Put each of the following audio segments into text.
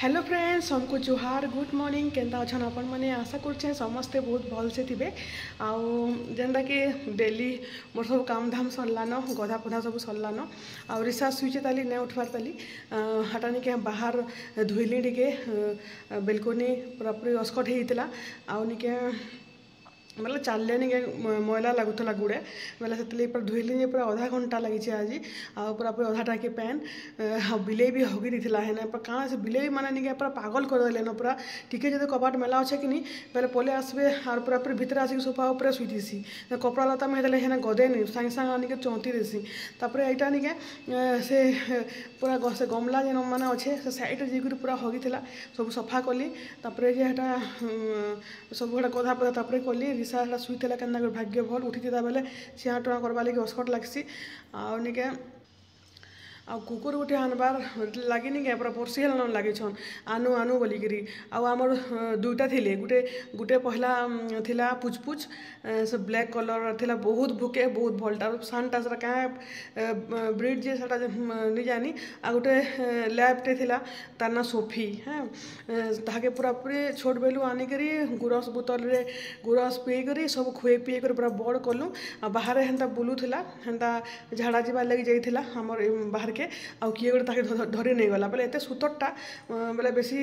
hello friends हमको जुहार good morning Kenta अच्छा अपन मैंने आशा कर समस्ते बहुत भल से थे आंटा कि डेली मोर सब काम धाम सरलान गधा पधा सब सरलान आ रिसा शुचे ताली नहीं उठवार ताली हटा निके बाहर धोइली टे बेलकोनी पूरा पूरी अस्कट होता आके मतलब चलने निके मैला लगुला गुड़े बोले से धोइली पूरा आधा घंटा लगी आज आ पूरा पूरा अधा टाके पैन बिले भी हगी देता है ना कहाँ से बिले माने निके पूरा पागल कर देले पूरा टिके जो कबाट मेला अच्छे कि नहीं पहले पले आसबे और पूरा पूरी भितर आसिक सोफा उपरे शुईसी कपड़ा लता में हेल्ले हेना गदेनी सागे सागे आनिके चौंती देसी तापर यहाँ निके से पूरा से गमला जेन मैंने अच्छे से सैड्रे जाकर पूरा हगी सब सफा कली तापर जेटा सब गोटा गधा पधा तापर कली रिसा शुईला के भाग्य भल उठी बेले चिया टुआ करवा लगे अस्कट लगसी आके आ कुकुर गोटे आनबार लगे क्या पूरा बर्षी हेल्न लगे आनु आनु बोलिकी आमर दुईटा थे गोटे गोटे पहला थिला पुचपुच से ब्लैक कलर थिला बहुत भुके बहुत भलटा सानटा से क्या ब्रिड जे साटा नहीं जानी आ गोटे लैबटे थिला तार ना सोफी हाँ ताके पूरा पूरी छोट बेलू आनिक गुरस बोतल रे गुरस पी कर सब खुए पी कर पूरा बड़ कलु आ बाहर हेन्ता बुलूला हेन्ता झाड़ा जीवार लगी जाइला हमर बाहर के आउ किए गोटे ताके धरी नहीं गला बोले एत सुतरटा बोले बेसी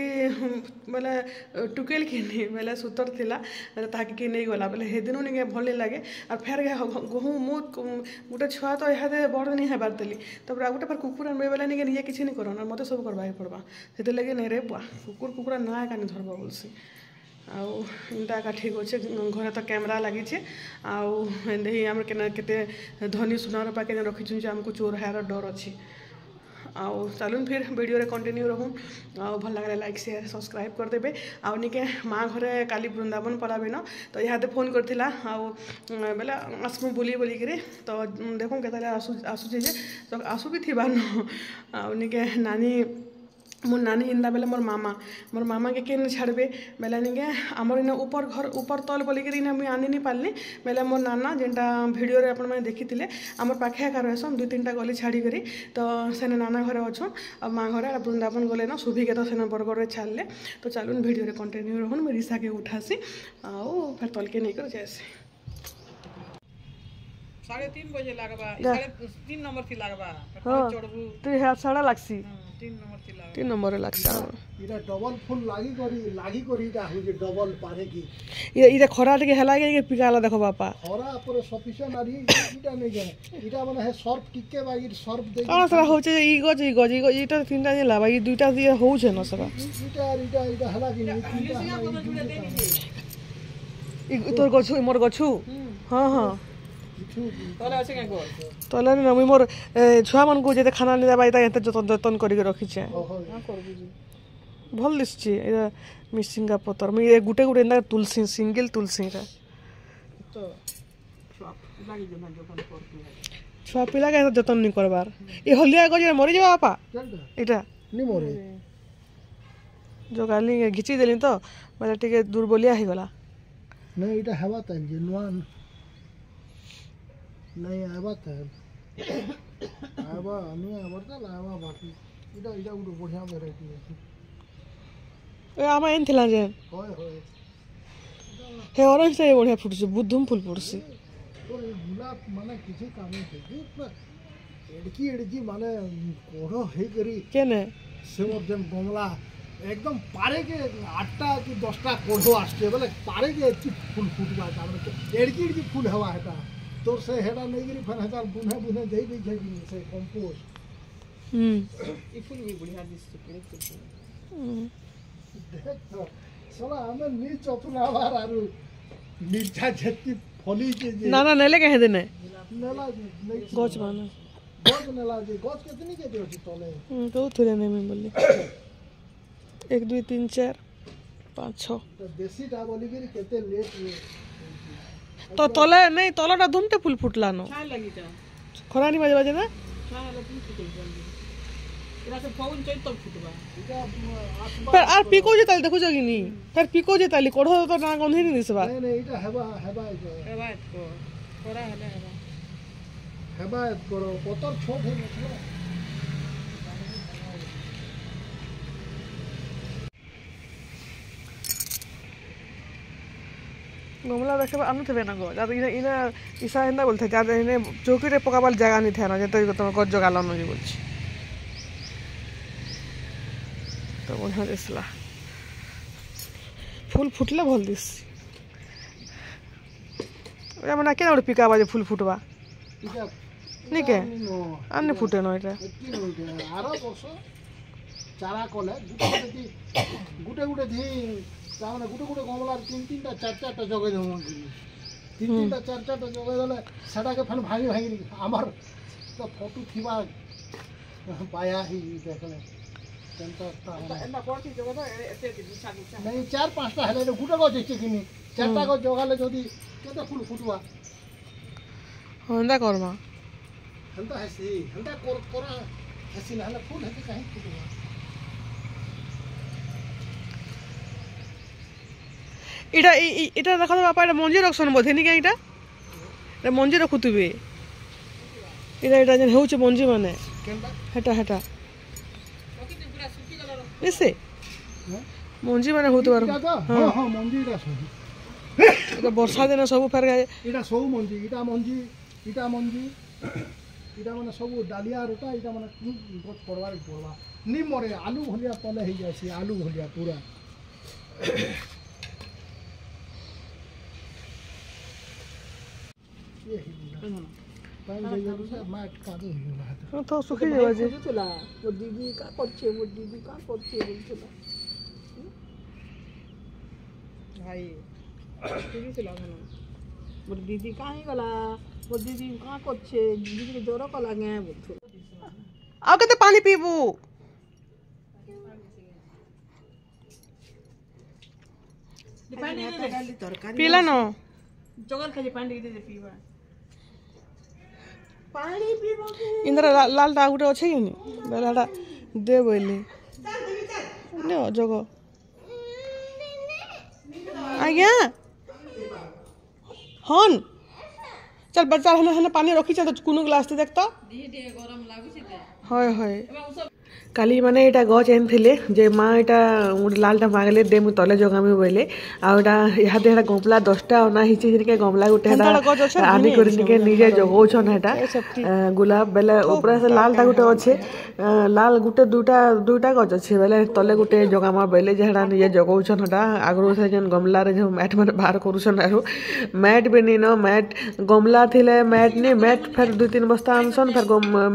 बोले टुकेल कि नहीं बोले सुतर थिला ताके कि नहीं गला बोले हे दिन नहीं भल नहीं लगे और फेर गहूँ मु गोटे छुआ तो यहाँ बड़ नहीं हेबार देली तब गोटे फिर कुकुर आनबे बोले नहीं निजे किसी नहीं करना मत सब करवा पड़वा से लगे नहीं रे बुआ कुकुर कुकुरा ना एका नहीं धरवा बोलसी आउटा एका ठीक अच्छे घर तो कैमेरा लगी आम के धनी सुना रूपा के रखी आमको चोर हार डर अच्छी आउ चलून फिर वीडियो रे कंटिन्यू रहूँ आउ भल लगे लाइक शेयर सब्सक्राइब करदेवे आउ निके माँ घरे काली वृंदावन पलाबे न तो यहाँ फोन करथिला आउ बेला आसमु बोली बोलिकी तो देखूँ के आसूचे तो आसू भी थी न आउ निके नानी मोर नानी इंदा बेले मोर मामा के छाड़बे बेले निके आमर इन ऊपर घर ऊपर तल बोलिकी मुझे आनी नहीं पारनी बेले मोर नाना जेनटा भिडियो रे आपण मैंने देखी आमर पाखे एका रहसन दुई तीन टा गली छाड़ी करी तो सेने नाना घरे अच्छन और माँ घरे वृंदावन गले न शुभी के तो सेने बरगढ़ छाड़ले तो चलून भिडियो रे कंटिन्यू रहून मैं रिसा के उठासी आउ फिर तल के नहीं कर जाएसे 3:30 बजे लगबा 3 नंबर थी लगबा चढ़बू तो साड़ा लागसी 3 नंबर थी लगबा 3 नंबर लागसा इरा डबल फुल लागी करी इटा हो जे डबल पारे की इरा खरा के हला के पिकाला देखो बापा खरा पर सफिशिएंट आरी इटा नहीं जाने इटा माने है सर्फ टिके बागी सर्फ दे कोन सरा होचे ई गज इटा तीनटा जे लाबा ई दुईटा दिए होउछे न सरा इटा हला की ई तोर गछु मोर गछु हां हां तले আছে কে গো तले न मुई मोर छुआ मन को जेते खाना ले बाई ता एते जतन करी के रखी छे हां करबू जी भल दिसची ए मिसिंगा पतर मी गुटे गुटे ना तुलसी सिंगल तुलसी रा तो लागी जमा जतन करती छुआ पिला के जतन नहीं करबार ए हलिया गजे मरि जाबा आपा एटा नहीं मोरे जो गाली घिची देली तो मतलब टिके दुर्बलिया ही गला नहीं इटा हवा त जेनुआन नहीं आवा त आवा नहीं आवरता लावा बाकी इटा इटा गुड बढ़िया वैरायटी है ए आमा एन थिला जे होय होय हे ऑरेंज से बढ़िया फुटसी बुद्धुम फूल फुटसी तो गुलाब माने किसी काम नहीं है एडकी माने कोड़ो हे करी केने से जन गमला एकदम पारे के 8टा कि 10टा कोड़ो आसते बोले पारे के फूल फुटबा तामे एडकी फूल हवा हेता तोर से हेडा नहीं गिरी फिर हजार बुने दे दी छै से कंपोस्ट ई फूल भी बढ़िया दिसते देख तो साला हमें नी चतुला बार आरु मिर्चा झत्ती फली के जे ना ना नेले कहे देने नेला नहीं गोच माने गोच नेला जे गोच कितनी के दियो तले तो थोड़े नहीं मैं बोली 1 2 3 4 5 6 तो देसी टा बोली गिरी केते लेट तो तले नहीं तलटा धुमते फूल फुटला न छाय लगीटा खरा नहीं बाजे बाजे ना छाय वाला फूल फुटल जल्दी इरा से फाउन चल तब फुटबा इटा पर आर पिको जे ताली देखो जगी नी फिर पिको जे ताली कोढ़ो तो ना गंधी नहीं दिसबा नहीं इटा हेबा को कोरा हले हेबा करो पतर छोट है मतलब गमला रखे आनुथे ना गज इना इना ईसा एंदा बोलथे जा इने चौकी पकाबार जगह नहीं थे ना जे तुम गज जगाल नहीं बोल तो बढ़िया दिसला फूल फुटले भल दिस मैंने क्या गोटे पिका बाजे फूल फुटवा नहीं के आने फुटे ना এটা आरो वर्ष चारा कले गुटे गुटे धी ताने गुटे गुटे गमला 3-3टा 4-4टा जगह देमु 3-3टा 4-4टा जगह देले सेटा के फन भाई भाई हमर तो फोटो थिबा पाया ही देखले नहीं 4-5टा हेले गुटे गज छै किनी 4टा गज जगाले जदी केते फूल फुटवा हंदा करमा हंदा हेसी हंदा कोरा हेसी ना फूल हेते काहे फुटवा এটা এটা দেখা তো বাপা এটা মঞ্জি রকশন বোধে নি কে এটা মঞ্জি রখুতবে এটা এটা যেন হউছে মঞ্জি মানে হেটা হেটা এসে মঞ্জি মানে হতে পারে হ্যাঁ হ্যাঁ মঞ্জিটা সহি এটা বর্ষা দিনে সব ফের এটা সব মঞ্জি এটা মানে সব ডালিয়া রোটা এটা মানে গছ পড়বার পড়বা নি মরে আলু ভলিয়া তলে হই যাইছি আলু ভলিয়া পুরা তো সুখী যাওয়া যে মোর দিদি কা করছে বলছিল ভাই দিদি ছিল না মোর দিদি কাহি গলা মোর দিদি কা করছে দিদিকে জ্বর কলা গে বলছিল ଆଉ କେତେ ପାଣି ପିଇବୁ ପିଲା ନ ଜଗଲ ଖାଲି ପାଣି ଦେ ପିଇବା इंद्र लाल टा गोटे अच्छे कि बेलाटा दे बोली ने जग आज्ञा हन चल बच्चा हने पानी रखी तो कुनु ग्लास देख तो हय हय काली माने एटा गछ एनथिले जे माँ एटा लालटा मागले दे मु तले जगामी बोले आउटा इहादे एटा गमला 10टा अना हिची के गमला गुटे एटा आनी करिनि के निजे जगौछन एटा गुलाब बेले ऊपर से लालटा गुटे अच्छे लाल गुटे दुटा गछ अच्छे बेले तले गुटे जगामा बेले जेटा निजे जगौछन एटा आगरो से जन गमला रे जो मैट माने बाहर करूछन आरो मैट बेनी न मैट गमला थिले मैट ने मैट फिर 2-3 बस्ता आनसन फिर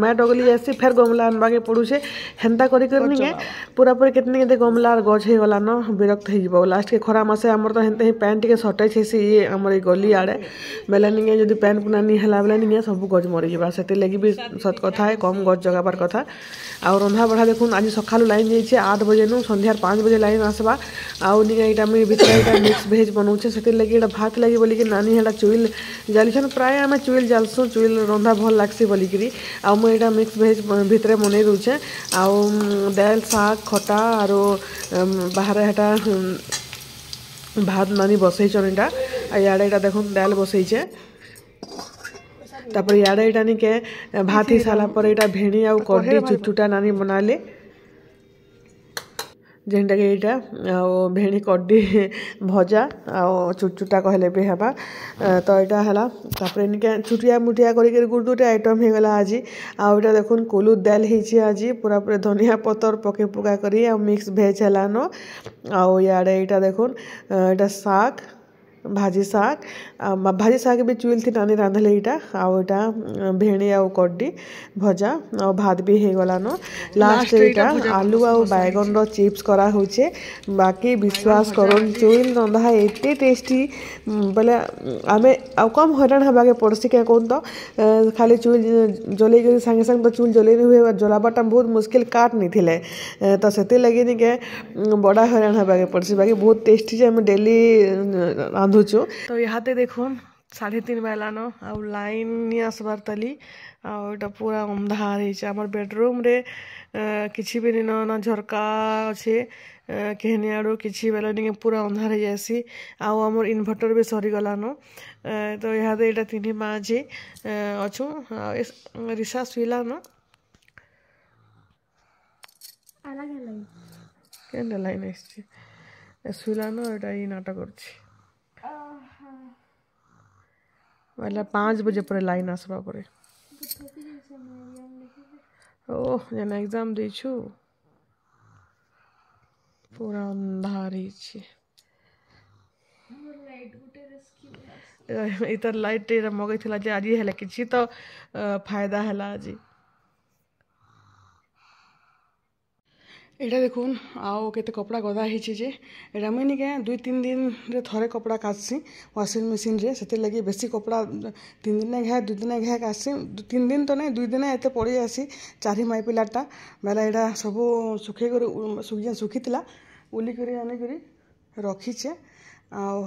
मैट अगली आसी फिर गमला आनबा के पड़ुछे हेन्ता करी करनी पूरा पूरी कितनी के गमलार गछ हो गला न विरक्त हो लास्ट के खरा मासे आमर तो हेन्ते ही पैन टिके सटे छेसी ये आमर ई गली आड़े बेले निगे जदी पैन पुना नि हला बेले निगे सब गछ मरि जिबा सेते लगी भी सत कथा है कम गछ जगाबार कथा आ रंधा बढ़ा देखुन आज सकालु लाइन जाइए 8 बजे नु संध्या 5 बजे लाइन आसबा आउ निगे इटा मी भितर इटा मिक्स भेज बनौछे सेते लगी इटा भात लगी बोली कि नानी हेला चुइल जालिछन प्राय आमे चुइल जालसु चुइल रंधा भल लागसी बोली कि आ मु इटा मिक्स भेज भितर बनै रुछे आ दाल शाग खटा आरो बाहर हेटा भात नानी बसैछन एटा आ याडे एटा देखुन दाल बसैछे तापर याडे एटा निके भात ही साला पर एटा भेणी आ कड्डी चुटचुटा नानी बनाले जेनटा के एटा आ भेणी कड्डी भजा आ चुटचुटा कहले भी हेबा तो एटा हला तापर निके छुटिया मुटिया करी के गुडुटे आइटम हे गला आजी आ एटा देखुन कोलू दाल हेछि आजी पूरा पूरा धनिया पतर पके पुका करी आ मिक्स भेज हला न आ याडे एटा देखुन एटा साग भाजी साग भी चुइल थी नानी रांधले इटा आउटा भेणी आ कड्डी भजा आ भात भी हे गला न लास्ट इटा आलू आ बैगन रो चिप्स करा होचे बाकी विश्वास करन चुइल रंधा एते टेस्टी बोले आमे आ कम हैरान हबा के पड़सी के कोन तो खाली चुइल जले के संगे संग तो चुइल जले नहीं हुए जलाबाटा बहुत मुश्किल काट नहीं थिले तो सेते लगी नि के बड़ा हैरान हबा के पड़सी बाकी बहुत टेस्टी जे हम डेली तो यहाँ देखुन 3:30 बेलान आउ लाइन नहीं आसबार तली आटा पूरा अंधार होमर बेडरूम रे किसी भी नहीं ना झरका अच्छे कहनी आड़ू किसी बेला नहीं पूरा अंधार हो जासी आमर इनभर्टर भी सरीगलान तो यहाँ यहाँ 3 माँ जी अच्छु रिसा शुला न के लाइन शुला न ये नाटक कर ବୋଇଲେ 5 ବଜେ ପରେ ଲାଇନ୍ ଆସବା ପରେ ଓହ ଯେନ୍ ଏକ୍ଜାମ୍ ଦେଇଛୁ ପୁରା ଅନ୍ଧାର ହେଇଛି ଏଇତାର ଲାଇଟ୍ ଏଇଟା ମଗେଇଥିଲା ଯେ ଆଜି ହେଲା କିଛି ତ ଫାয়দା ହେଲା ଆଜି ଏଇଟା ଦେଖୁନ୍ ଆଉ କେତେ କପଡ଼ା ଗଦା ହେଇଛି ଯେ ଏଇଟା ମୁଇଁ ନିକେ 2-3 ଦିନରେ ଥରେ କପଡ଼ା କାଚ୍ସି ୱାସିଂ ମେସିନ୍ରେ ସେଥିର୍ଲାଗି ବେଶୀ କପଡ଼ା 3 ଦିନେ ଘାଏ 2 ଦିନେ ଘାଏ କାଚ୍ସି 3 ଦିନ ତ ନାଇଁ 2 ଦିନେ ଏତେ ପଡ଼ି ଆସି 4 ମାଇ ପିଲାଟା ବେଲେ ଏଇଟା ସବୁ ଶୁଖେଇ କରି ଶୁଖିଥିଲା ଉଲିକରି ଆନିକରି ରଖିଛେ ଆଉ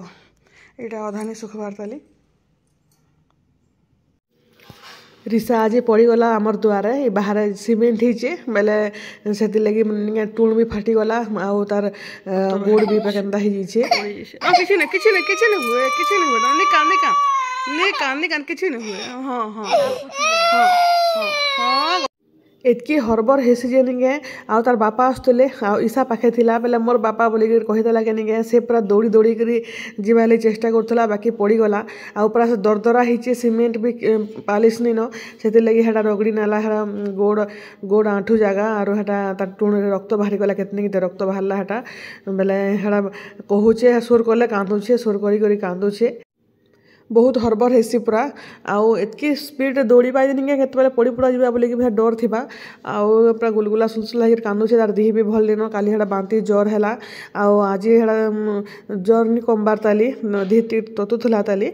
ଏଇଟା ଅଧାନି ଶୁଖବାର ତାଲି ରିସା ଆଜି ପଡ଼ିଗଲା ଆମର ଦୁଆରେ ବାହାରେ ସିମେଣ୍ଟ ହେଇଛେ ବେଲେ ସେଥିର୍ଲାଗି ଟୁଣ ବି ଫାଟିଗଲା ଆଉ ତାର ଗୋଡ଼ ବି କେନ୍ତା ହେଇଯାଇଛେ କିଛି ନାଇଁ କିଛି ନାଇଁ କିଛି ନାଇଁ ହୁଏ କିଛି ନାଇଁ ହୁଏ ନି କାନ୍ଦି କାନ୍ଦ କିଛି ନାଇଁ ହୁଏ ହଁ ହଁ ହଁ ହଁ ଏତ୍କି ହରବର ହେସି ଯେ ନିକେ ଆଉ ତାର ବାପା ଆସୁଥିଲେ ଆଉ ଇଶା ପାଖେ ଥିଲା ବେଲେ ମୋर ବାପା ବୋଲିକିରି କହିଦେଲା કે ନିକେ ସେ ପୁରା ଦୌଡ଼ି ଦୌଡ଼ିକିରି ଯିବା ଲାଗି ଚେଷ୍ଟା କରୁଥିଲା ବାକି ପଡ଼ିଗଲା ଆଉ ପୁରା ସେ ଦରଦରା ହେଇଛେ ସିମେଣ୍ଟ ବି ପାଲିସ ନିନ ସେଥିର୍ଲାଗି ହେଟା ରଗଡ଼ି ନେଲା ହେଟା ଗୋଡ଼ ଆଣ୍ଠୁ ଜାଗା ଆରୁ ହେଟା ତାର ଟୁଣରେ ରକ୍ତ ବାହାରିଗଲା କେତନିକି ରକ୍ତ ବାହାରିଲା ହେଟା ବେଲେ ହେଟା କହୁଛେ ସୋର କଲେ କାନ୍ଦୁଛେ ସୋର କରି କରି କାନ୍ଦୁଛେ ବହୁତ ହରବର ହେସି ପୁରା ଆଉ ଏତ୍କି ସ୍ପିଡ଼ରେ ଦୌଡ଼ିବା ଯେ ନିକେ କେତେବେଳେ ପଡ଼ି ପୁଡ଼ା ଯିବା ବୋଲିକି ଭାରି ଡର ଥିବା ଆଉ ପୁରା ଗୁଲଗୁଲା ସୁଲସୁଲା ହେଇକି କାନ୍ଦୁଛେ ତାର ଦିହି ବି ଭଲ ଦିନ କାଲି ହେଟା ବାନ୍ତି ଜ୍ୱର ହେଲା ଆଉ ଆଜି ହେଟା ଜ୍ୱର ନି କମବାର ତାଲି ଦିହି ଟିକେ ତତୁଥିଲା ତାଲି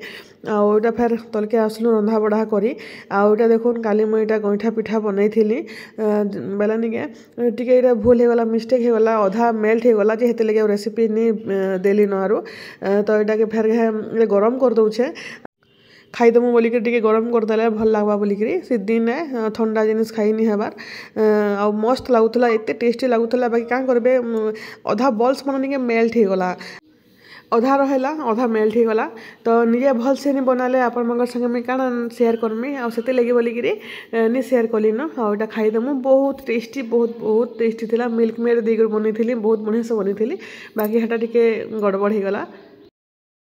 ଆଉ ଏଇଟା ଫେର୍ ତଲକେ ଆସିଲୁ ରନ୍ଧା ବଢ଼ା କରି ଆଉ ଏଇଟା ଦେଖୁନ୍ କାଲି ମୁଁ ଏଇଟା ଗଇଁଠା ପିଠା ବନେଇଥିଲି ବେଲେ ନିକେ ଟିକେ ଏଇଟା ଭୁଲ ହେଇଗଲା ମିଷ୍ଟେକ୍ ହେଇଗଲା ଅଧା ମେଲ୍ଟ ହେଇଗଲା ଯେ ହେଥିର୍ଲାଗି ଆଉ ରେସିପି ନି ଦେଲି ନ ଆରୁ ତ ଏଇଟାକେ ଫେର୍ ଗରମ କରିଦଉଛେ ଖାଇଦେମୁ ବୋଲିକିରି ଟିକେ ଗରମ କରିଦେଲେ ଭଲ ଲାଗ୍ବା ବୋଲିକିରି ସେ ଦିନେ ଥଣ୍ଡା ଜିନିଷ ଖାଇନି ହେବାର୍ ଆଉ ମସ୍ତ ଲାଗୁଥିଲା ଏତେ ଟେଷ୍ଟି ଲାଗୁଥିଲା ବାକି କାଁ କରିବେ ଅଧା ବଲ୍ସ ମାନେ ଟିକେ ମେଲ୍ଟ ହେଇଗଲା ଅଧା ରହେଲା ଅଧା ମେଲ୍ଟ ହେଇଗଲା ତ ନିଜେ ଭଲସେ ନି ବନାଲେ ଆପଣମାନଙ୍କର ସାଙ୍ଗେ ମୁଇଁ କାଣା ସେୟାର କରମି ଆଉ ସେଥିର୍ଲାଗି ବୋଲିକିରି ନି ସେୟାର କଲି ନ ଆଉ ଏଇଟା ଖାଇଦେମୁ ବହୁତ ଟେଷ୍ଟି ଥିଲା ମିଲ୍କ ମେଡ଼୍ ଦେଇକରି ବନେଇଥିଲି ବହୁତ ବଢ଼ିଆ ସେ ବନେଇଥିଲି ବାକି ହେଟା ଟିକେ ଗଡ଼ବଡ଼ ହେଇଗଲା